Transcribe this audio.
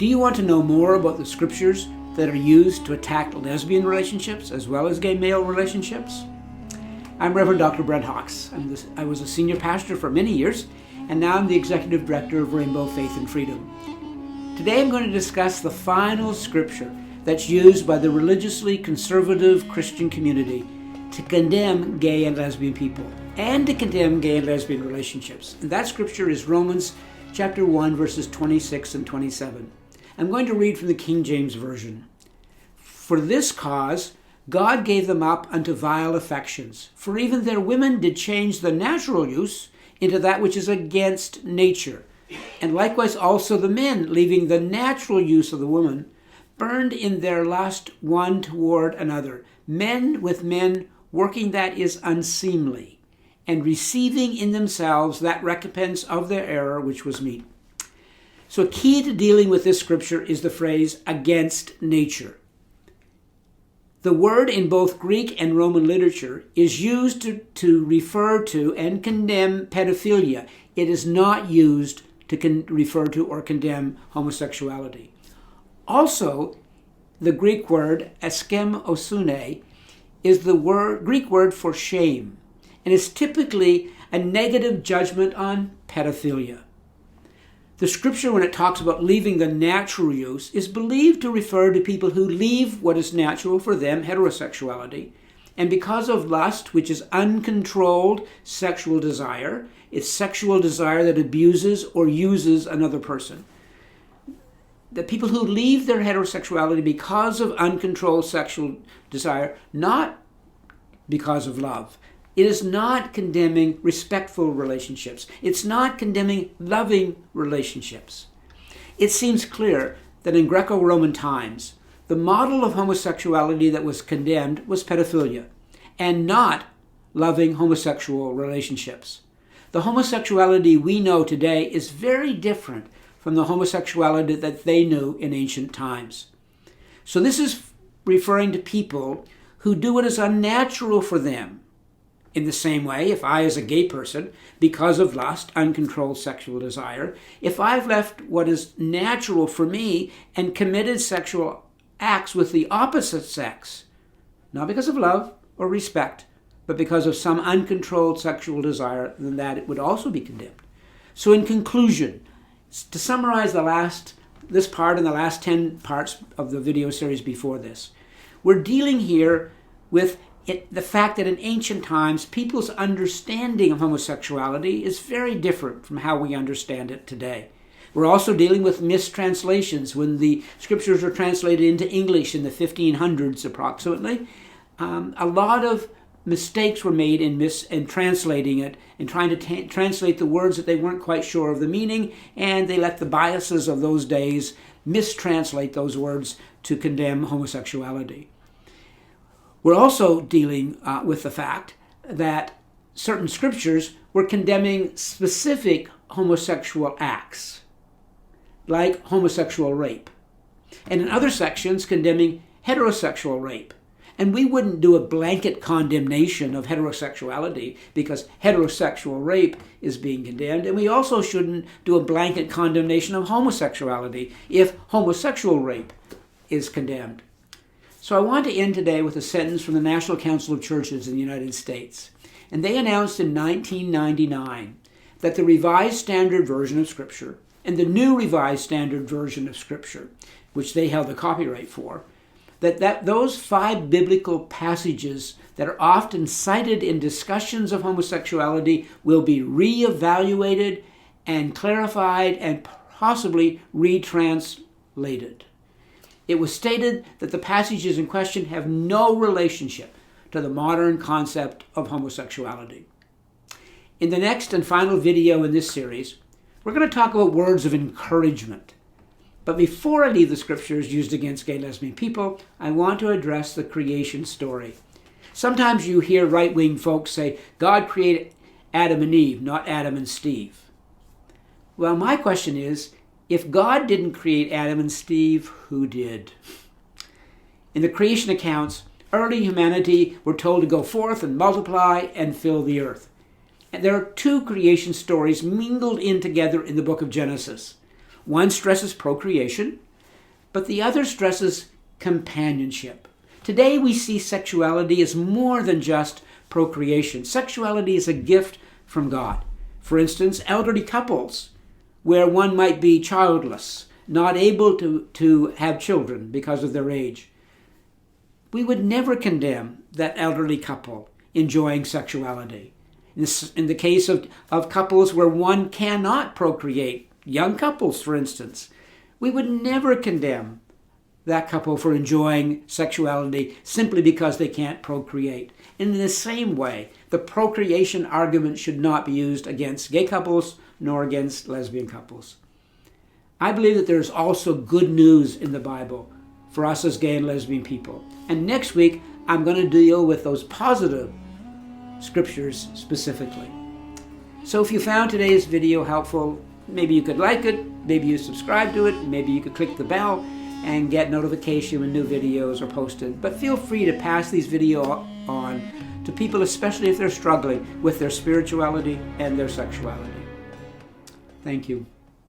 Do you want to know more about the scriptures that are used to attack lesbian relationships as well as gay male relationships? I'm Reverend Dr. Brent Hawks. I was a senior pastor for many years, and now I'm the executive director of Rainbow Faith and Freedom. Today I'm going to discuss the final scripture that's used by the religiously conservative Christian community to condemn gay and lesbian people and to condemn gay and lesbian relationships. And that scripture is Romans chapter 1, verses 26 and 27. I'm going to read from the King James Version. For this cause God gave them up unto vile affections, for even their women did change the natural use into that which is against nature. And likewise also the men, leaving the natural use of the woman, burned in their lust one toward another, men with men, working that is unseemly, and receiving in themselves that recompense of their error which was meet. So a key to dealing with this scripture is the phrase against nature. The word in both Greek and Roman literature is used to refer to and condemn pedophilia. It is not used to refer to or condemn homosexuality. Also, the Greek word eskemosune is the Greek word for shame, and is typically a negative judgment on pedophilia. The scripture, when it talks about leaving the natural use, is believed to refer to people who leave what is natural for them, heterosexuality, and because of lust, which is uncontrolled sexual desire, it's sexual desire that abuses or uses another person. The people who leave their heterosexuality because of uncontrolled sexual desire, not because of love. It is not condemning respectful relationships. It's not condemning loving relationships. It seems clear that in Greco-Roman times, the model of homosexuality that was condemned was pedophilia, and not loving homosexual relationships. The homosexuality we know today is very different from the homosexuality that they knew in ancient times. So this is referring to people who do what is unnatural for them. In the same way, if I, as a gay person, because of lust, uncontrolled sexual desire, if I've left what is natural for me and committed sexual acts with the opposite sex, not because of love or respect, but because of some uncontrolled sexual desire, then that it would also be condemned. So in conclusion, to summarize this part and the last 10 parts of the video series before this, we're dealing here with the fact that in ancient times, people's understanding of homosexuality is very different from how we understand it today. We're also dealing with mistranslations. When the scriptures were translated into English in the 1500s approximately, a lot of mistakes were made in translating it and trying to translate the words that they weren't quite sure of the meaning, and they let the biases of those days mistranslate those words to condemn homosexuality. We're also dealing with the fact that certain scriptures were condemning specific homosexual acts, like homosexual rape, and in other sections condemning heterosexual rape. And we wouldn't do a blanket condemnation of heterosexuality because heterosexual rape is being condemned, and we also shouldn't do a blanket condemnation of homosexuality if homosexual rape is condemned. So I want to end today with a sentence from the National Council of Churches in the United States. And they announced in 1999 that the Revised Standard Version of Scripture and the New Revised Standard Version of Scripture, which they held the copyright for, that those 5 biblical passages that are often cited in discussions of homosexuality will be reevaluated and clarified and possibly retranslated. It was stated that the passages in question have no relationship to the modern concept of homosexuality. In the next and final video in this series, we're going to talk about words of encouragement. But before I leave the scriptures used against gay lesbian people, I want to address the creation story. Sometimes you hear right-wing folks say, God created Adam and Eve, not Adam and Steve. Well, my question is, if God didn't create Adam and Steve, who did? In the creation accounts, early humanity were told to go forth and multiply and fill the earth. And there are 2 creation stories mingled in together in the book of Genesis. One stresses procreation, but the other stresses companionship. Today we see sexuality as more than just procreation. Sexuality is a gift from God. For instance, elderly couples, where one might be childless, not able to have children because of their age. We would never condemn that elderly couple enjoying sexuality. In the case of couples where one cannot procreate, young couples, for instance, we would never condemn that couple for enjoying sexuality simply because they can't procreate. In the same way, the procreation argument should not be used against gay couples nor against lesbian couples. I believe that there's also good news in the Bible for us as gay and lesbian people. And next week, I'm going to deal with those positive scriptures specifically. So if you found today's video helpful, maybe you could like it, maybe you subscribe to it, maybe you could click the bell and get notification when new videos are posted. But feel free to pass these videos on to people, especially if they're struggling with their spirituality and their sexuality. Thank you.